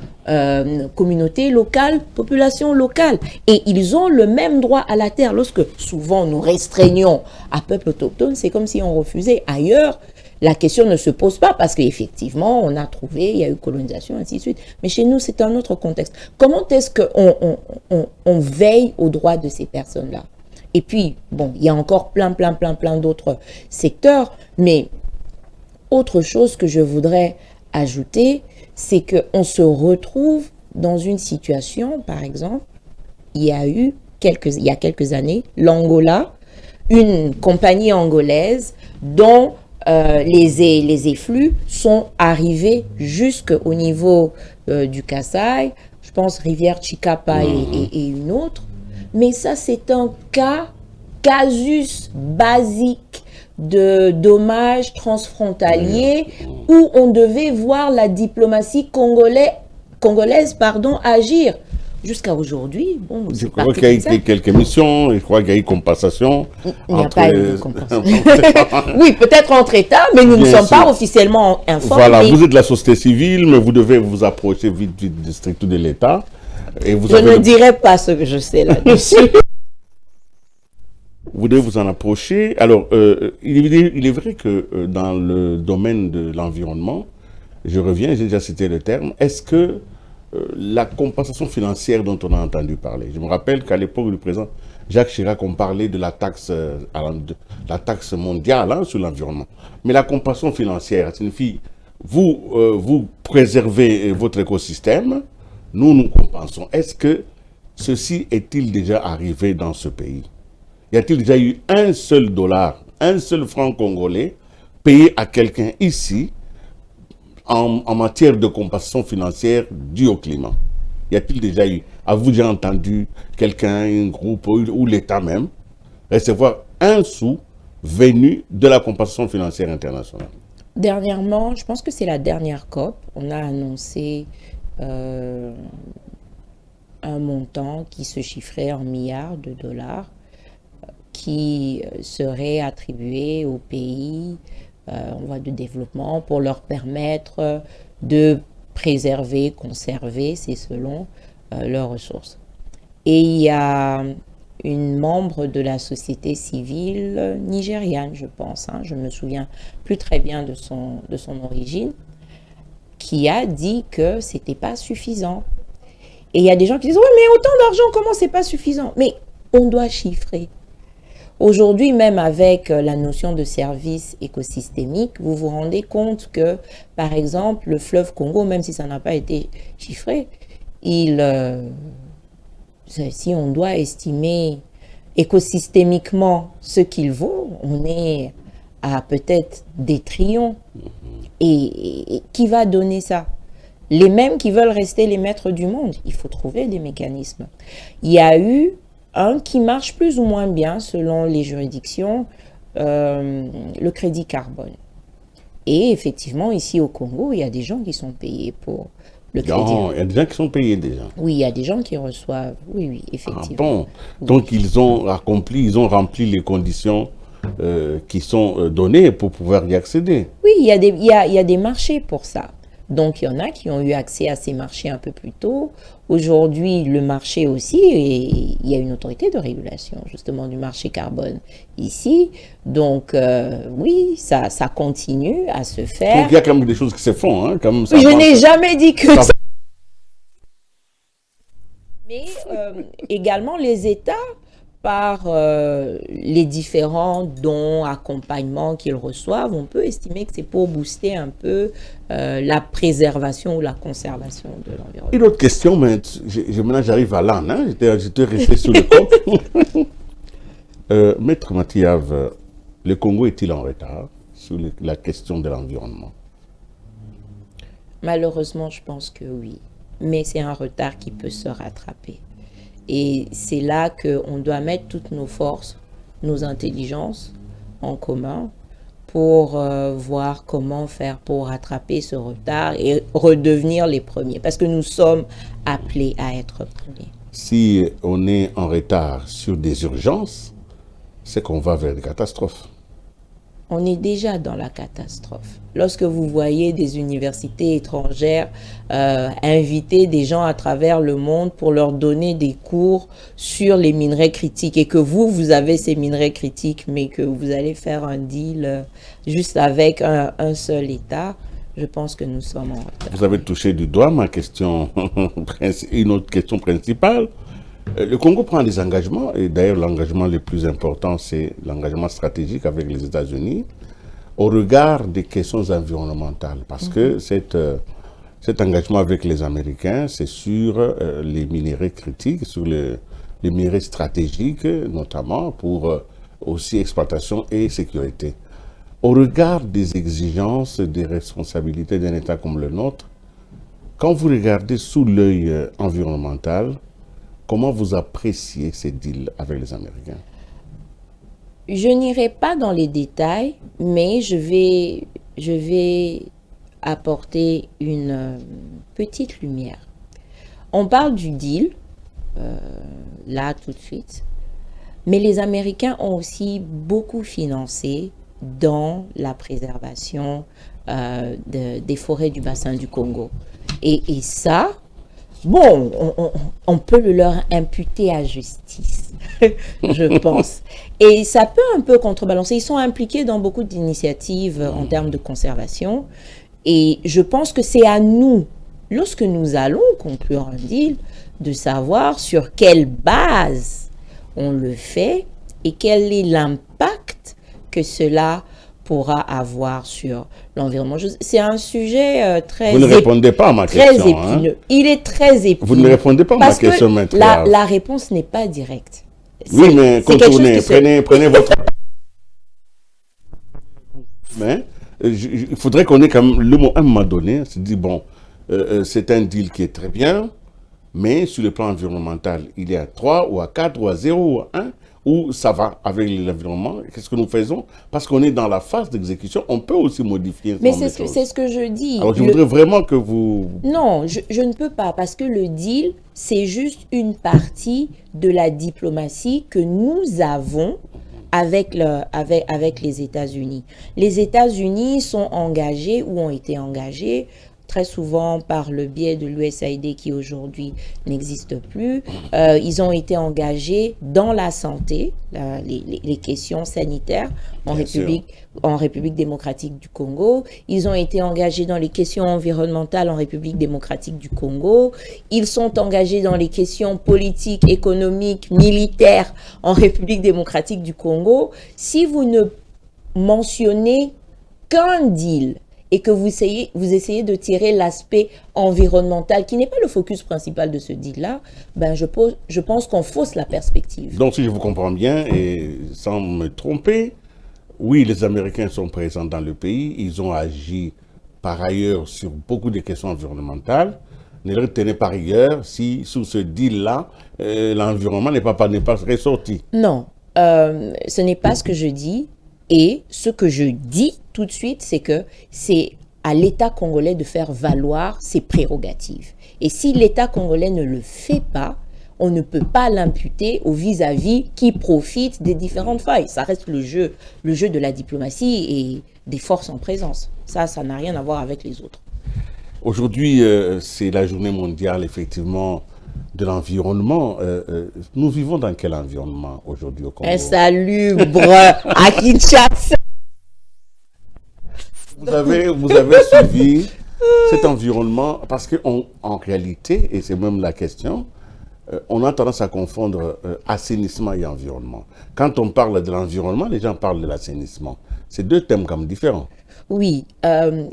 communauté locale, population locale. Et ils ont le même droit à la terre. Lorsque souvent nous restreignons à peuple autochtone, c'est comme si on refusait. Ailleurs, la question ne se pose pas parce qu'effectivement, on a trouvé, il y a eu colonisation, ainsi de suite. Mais chez nous, c'est un autre contexte. Comment est-ce qu'on veille aux droits de ces personnes-là? Et puis, bon, il y a encore plein d'autres secteurs. Mais autre chose que je voudrais ajouter, c'est qu'on se retrouve dans une situation, par exemple, il y a quelques années, l'Angola, une compagnie angolaise dont les effluves sont arrivés jusqu'au niveau du Kasaï, je pense Rivière Chikapa et une autre. Mais ça, c'est un casus basique de dommages transfrontaliers où on devait voir la diplomatie congolaise agir. Jusqu'à aujourd'hui, bon,
je crois qu'il y a eu quelques missions, je crois qu'il y a eu compensation.
Il n'y a pas eu de compensation. Oui, peut-être entre États, mais nous ne sommes pas officiellement informés.
Voilà, vous êtes de la société civile, mais vous devez vous approcher vite du strict de l'État.
Je ne dirai pas ce que je sais là-dessus.
Vous devez vous en approcher. Alors, il est vrai que dans le domaine de l'environnement, je reviens, j'ai déjà cité le terme, est-ce que la compensation financière dont on a entendu parler, je me rappelle qu'à l'époque du président Jacques Chirac, on parlait de la taxe mondiale sur l'environnement. Mais la compensation financière signifie, vous préservez votre écosystème, nous compensons. Est-ce que ceci est-il déjà arrivé dans ce pays? Y a-t-il déjà eu un seul dollar, un seul franc congolais payé à quelqu'un ici en matière de compensation financière due au climat? Y a-t-il déjà eu, avez-vous déjà entendu quelqu'un, un groupe ou l'État même recevoir un sou venu de la compensation financière internationale?
Dernièrement, je pense que c'est la dernière COP, on a annoncé un montant qui se chiffrait en milliards de dollars qui serait attribué aux pays en voie de développement pour leur permettre de préserver, conserver, c'est selon leurs ressources. Et il y a une membre de la société civile nigériane, je pense, je ne me souviens plus très bien de son origine, qui a dit que c'était pas suffisant. Et il y a des gens qui disent, oui, mais autant d'argent, comment c'est pas suffisant? Mais on doit chiffrer. Aujourd'hui, même avec la notion de service écosystémique, vous vous rendez compte que, par exemple, le fleuve Congo, même si ça n'a pas été chiffré, si on doit estimer écosystémiquement ce qu'il vaut, on est à peut-être des trillions. Et qui va donner ça? Les mêmes qui veulent rester les maîtres du monde. Il faut trouver des mécanismes. Il y a eu un qui marche plus ou moins bien selon les juridictions, le crédit carbone. Et effectivement, ici au Congo, il y a des gens qui sont payés pour le crédit.
Non, il y a des gens qui sont payés déjà.
Oui, il y a des gens qui reçoivent. Oui, effectivement.
Bon. Donc ils ont rempli les conditions qui sont données pour pouvoir y accéder.
Oui, il y a des marchés pour ça. Donc, il y en a qui ont eu accès à ces marchés un peu plus tôt. Aujourd'hui, le marché aussi, et il y a une autorité de régulation, justement, du marché carbone ici. Donc, oui, ça continue à se faire.
Donc, il y a quand même des choses qui se font. Comme ça,
je n'ai jamais dit que ça. Mais également, les États, par les différents dons, accompagnements qu'ils reçoivent, on peut estimer que c'est pour booster un peu la préservation ou la conservation de l'environnement.
Une autre question, mais maintenant j'arrive à l'âne, j'étais resté sur le compte. Maître Mathiave, le Congo est-il en retard sur la question de l'environnement?
Malheureusement, je pense que oui, mais c'est un retard qui peut se rattraper. Et c'est là qu'on doit mettre toutes nos forces, nos intelligences en commun pour voir comment faire pour rattraper ce retard et redevenir les premiers. Parce que nous sommes appelés à être premiers.
Si on est en retard sur des urgences, c'est qu'on va vers des catastrophes.
On est déjà dans la catastrophe. Lorsque vous voyez des universités étrangères inviter des gens à travers le monde pour leur donner des cours sur les minerais critiques et que vous avez ces minerais critiques, mais que vous allez faire un deal juste avec un seul État, je pense que nous sommes en retard.
Vous avez touché du doigt ma question, une autre question principale. Le Congo prend des engagements, et d'ailleurs l'engagement le plus important, c'est l'engagement stratégique avec les États-Unis, au regard des questions environnementales. Parce que cet engagement avec les Américains, c'est sur les minéraux critiques, sur les minéraux stratégiques, notamment pour aussi exploitation et sécurité. Au regard des exigences et des responsabilités d'un État comme le nôtre, quand vous regardez sous l'œil environnemental, comment vous appréciez ces deals avec les Américains?
Je n'irai pas dans les détails, mais je vais apporter une petite lumière. On parle du deal, là tout de suite, mais les Américains ont aussi beaucoup financé dans la préservation des forêts du bassin du Congo. Et ça, bon, on peut le leur imputer à justice, je pense. Et ça peut un peu contrebalancer. Ils sont impliqués dans beaucoup d'initiatives en termes de conservation. Et je pense que c'est à nous, lorsque nous allons conclure un deal, de savoir sur quelle base on le fait et quel est l'impact que cela pourra avoir sur l'environnement. C'est un sujet très...
Vous ne répondez pas à ma
très
question.
épineux. Il est très épineux.
Vous ne répondez pas à ma question,
Parce
maître.
que la réponse n'est pas directe.
Oui, mais
c'est quelque chose
contournez,
qui se-
prenez votre... Mais il faudrait qu'on ait quand même le mot à un moment donné, se dit, bon, c'est un deal qui est très bien, mais sur le plan environnemental, il est à 3 ou à 4 ou à 0 ou à 1, ou ça va avec l'environnement. Qu'est-ce que nous faisons? Parce qu'on est dans la phase d'exécution, on peut aussi modifier.
Mais c'est ce que je dis.
Alors je voudrais vraiment que vous...
Non, je ne peux pas, parce que le deal, c'est juste une partie de la diplomatie que nous avons avec les États-Unis. Les États-Unis sont engagés ou ont été engagés très souvent par le biais de l'USAID qui aujourd'hui n'existe plus. Ils ont été engagés dans la santé, les questions sanitaires en République démocratique du Congo. Ils ont été engagés dans les questions environnementales en République démocratique du Congo. Ils sont engagés dans les questions politiques, économiques, militaires en République démocratique du Congo. Si vous ne mentionnez qu'un deal et que vous essayez de tirer l'aspect environnemental, qui n'est pas le focus principal de ce deal-là, ben je pense qu'on fausse la perspective.
Donc si je vous comprends bien, et sans me tromper, oui, les Américains sont présents dans le pays, ils ont agi par ailleurs sur beaucoup de questions environnementales. Ne les retenez par ailleurs si sous ce deal-là, l'environnement n'est pas ressorti.
Non, ce n'est pas ce que je dis. Et ce que je dis tout de suite, c'est que c'est à l'État congolais de faire valoir ses prérogatives. Et si l'État congolais ne le fait pas, on ne peut pas l'imputer au vis-à-vis qui profite des différentes failles. Ça reste le jeu de la diplomatie et des forces en présence. Ça n'a rien à voir avec les autres.
Aujourd'hui, c'est la journée mondiale, effectivement, de l'environnement. Nous vivons dans quel environnement aujourd'hui au Congo?
Insalubre à Kinshasa.
Vous avez suivi cet environnement parce qu'en réalité, et c'est même la question, on a tendance à confondre assainissement et environnement. Quand on parle de l'environnement, les gens parlent de l'assainissement. C'est deux thèmes comme différents.
Oui,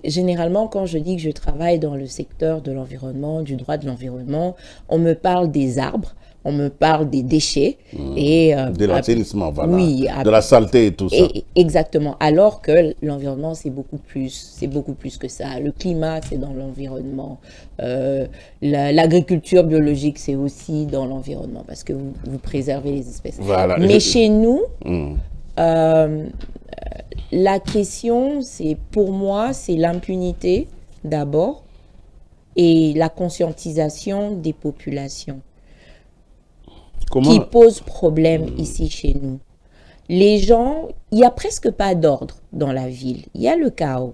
généralement, quand je dis que je travaille dans le secteur de l'environnement, du droit de l'environnement, on me parle des arbres, on me parle des déchets et
de l'assainissement, voilà,
oui,
de la saleté et tout ça.
Exactement. Alors que l'environnement, c'est beaucoup plus que ça. Le climat, c'est dans l'environnement. L'agriculture biologique, c'est aussi dans l'environnement parce que vous préservez les espèces.
Voilà.
Mais chez nous, la question, pour moi, c'est l'impunité d'abord et la conscientisation des populations qui pose problème ici chez nous. Les gens, il n'y a presque pas d'ordre dans la ville. Il y a le chaos.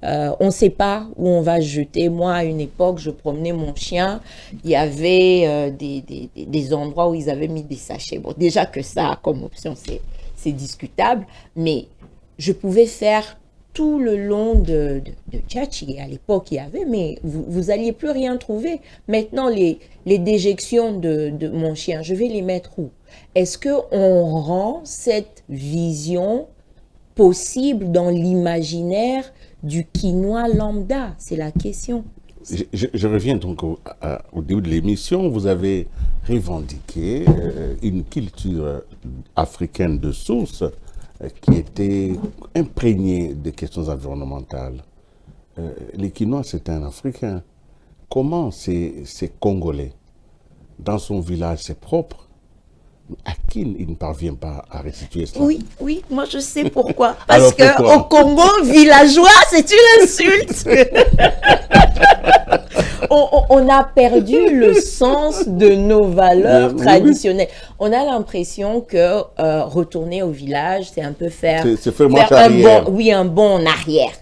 On ne sait pas où on va jeter. Moi, à une époque, je promenais mon chien. Il y avait des endroits où ils avaient mis des sachets. Bon, déjà que ça, comme option, c'est discutable. Mais je pouvais faire tout le long de Tchatchi. À l'époque, il y avait, mais vous n'alliez plus rien trouver. Maintenant, les déjections de mon chien, je vais les mettre où? Est-ce qu'on rend cette vision possible dans l'imaginaire du Quinois lambda? C'est la question.
Je reviens donc au début de l'émission. Vous avez revendiqué une culture africaine de source qui était imprégné de questions environnementales. Les Quinois, c'est un Africain. Comment ces Congolais, dans son village, c'est propre, à qui il ne parvient pas à restituer cela?
Oui, oui, moi je sais pourquoi.
Alors,
Parce que
pourquoi?
au Congo, villageois, c'est une insulte. On a perdu le sens de nos valeurs traditionnelles. On a l'impression que retourner au village, c'est un peu faire,
C'est faire marche
faire un
arrière.
bon, oui, un bond en arrière.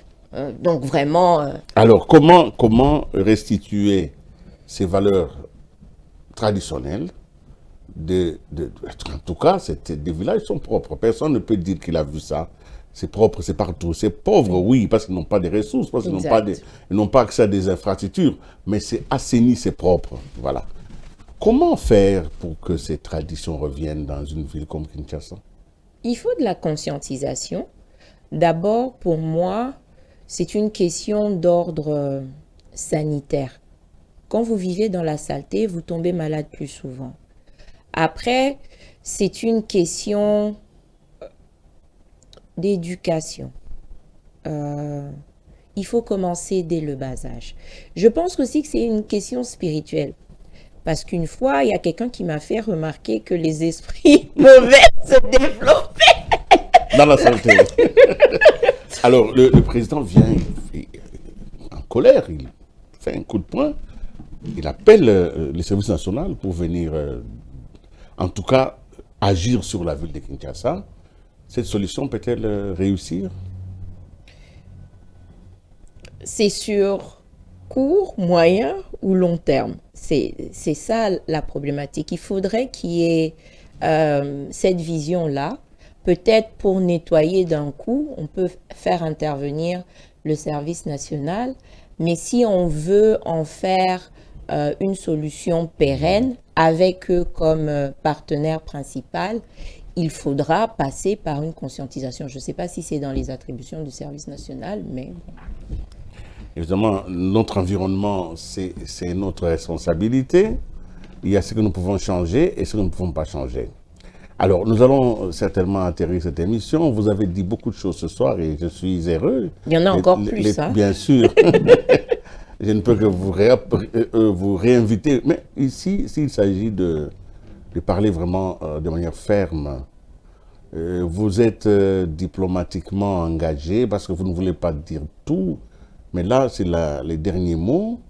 Donc vraiment,
Alors, comment restituer ces valeurs traditionnelles en tout cas, des villages sont propres. Personne ne peut dire qu'il a vu ça. C'est propre, c'est partout. C'est pauvre, oui, parce qu'ils n'ont pas de ressources, parce qu'ils n'ont pas accès à des infrastructures. Mais c'est assaini, c'est propre. Voilà. Comment faire pour que ces traditions reviennent dans une ville comme Kinshasa?
il faut de la conscientisation. D'abord, pour moi, c'est une question d'ordre sanitaire. Quand vous vivez dans la saleté, vous tombez malade plus souvent. Après, c'est une question d'éducation. Il faut commencer dès le bas âge. Je pense aussi que c'est une question spirituelle. Parce qu'une fois, il y a quelqu'un qui m'a fait remarquer que les esprits mauvais se développaient.
Dans la santé. Alors, le président vient en colère, il fait un coup de poing, il appelle le service national pour venir, en tout cas, agir sur la ville de Kinshasa. Cette solution peut-elle réussir?
C'est sur court, moyen ou long terme. C'est ça la problématique. Il faudrait qu'il y ait cette vision-là. Peut-être pour nettoyer d'un coup, on peut faire intervenir le service national, mais si on veut en faire une solution pérenne avec eux comme partenaire principal, il faudra passer par une conscientisation. Je ne sais pas si c'est dans les attributions du service national, mais...
Évidemment, notre environnement, c'est notre responsabilité. Il y a ce que nous pouvons changer et ce que nous ne pouvons pas changer. Alors, nous allons certainement atterrir cette émission. Vous avez dit beaucoup de choses ce soir et je suis heureux.
Il y en a encore plus, hein?
Bien sûr. Je ne peux que vous réinviter. Mais ici, s'il s'agit de parler vraiment de manière ferme, vous êtes diplomatiquement engagé parce que vous ne voulez pas dire tout. Mais là, c'est les derniers mots.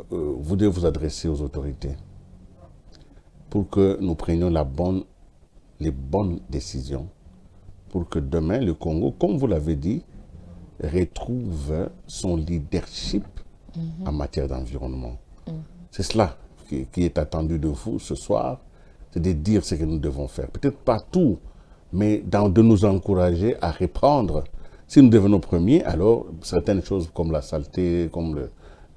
Vous devez vous adresser aux autorités pour que nous prenions les bonnes décisions pour que demain, le Congo, comme vous l'avez dit, retrouve son leadership en matière d'environnement. C'est cela qui est attendu de vous ce soir, c'est de dire ce que nous devons faire. Peut-être pas tout, mais de nous encourager à reprendre. Si nous devenons premiers, alors certaines choses comme la saleté, comme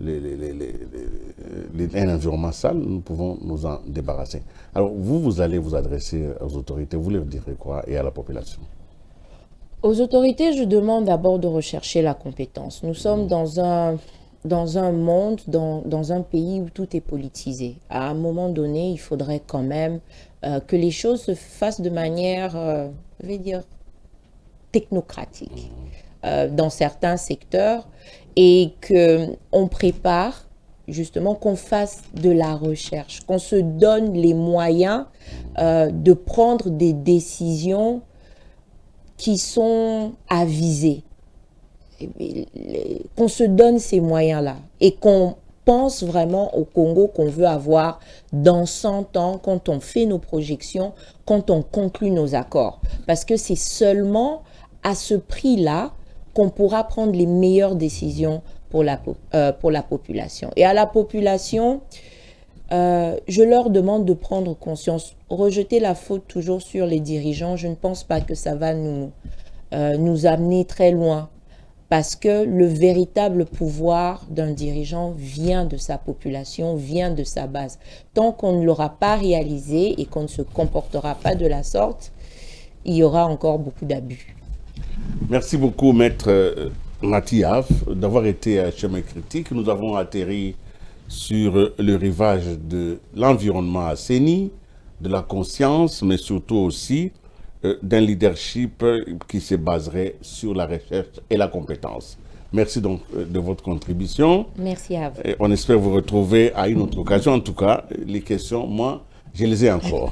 un environnement sale, nous pouvons nous en débarrasser. Alors vous allez vous adresser aux autorités, vous leur direz quoi et à la population?
Aux autorités, je demande d'abord de rechercher la compétence. Nous sommes dans un monde, dans un pays où tout est politisé. À un moment donné, il faudrait quand même que les choses se fassent de manière, je vais dire, technocratique dans certains secteurs et qu'on prépare justement, qu'on fasse de la recherche, qu'on se donne les moyens de prendre des décisions qui sont avisées, qu'on se donne ces moyens-là et qu'on pense vraiment au Congo qu'on veut avoir dans 100 ans, quand on fait nos projections, quand on conclut nos accords. Parce que c'est seulement à ce prix-là qu'on pourra prendre les meilleures décisions pour la population. Et à la population, je leur demande de prendre conscience. Rejeter la faute toujours sur les dirigeants, je ne pense pas que ça va nous amener très loin. Parce que le véritable pouvoir d'un dirigeant vient de sa population, vient de sa base. Tant qu'on ne l'aura pas réalisé et qu'on ne se comportera pas de la sorte, il y aura encore beaucoup d'abus.
Merci beaucoup, Maître Matiaf, d'avoir été à Chemin Critique. Nous avons atterri sur le rivage de l'environnement assaini, de la conscience, mais surtout aussi d'un leadership qui se baserait sur la recherche et la compétence. Merci donc de votre contribution.
Merci à vous.
Et on espère vous retrouver à une autre occasion. En tout cas, les questions, moi, je les ai encore.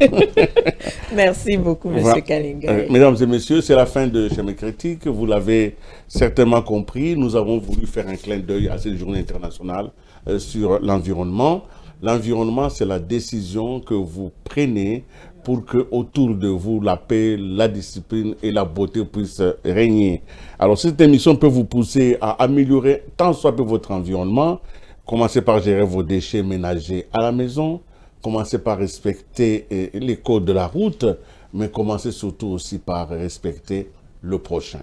Merci beaucoup, M.
Voilà.
Kalinga.
Mesdames et messieurs, c'est la fin de Chemin Critique. Vous l'avez certainement compris. Nous avons voulu faire un clin d'œil à cette journée internationale sur l'environnement. L'environnement, c'est la décision que vous prenez pour que autour de vous, la paix, la discipline et la beauté puissent régner. Alors, cette émission peut vous pousser à améliorer tant soit peu votre environnement. Commencez par gérer vos déchets ménagers à la maison. Commencez par respecter les codes de la route, mais commencez surtout aussi par respecter le prochain.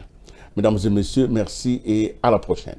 Mesdames et messieurs, merci et à la prochaine.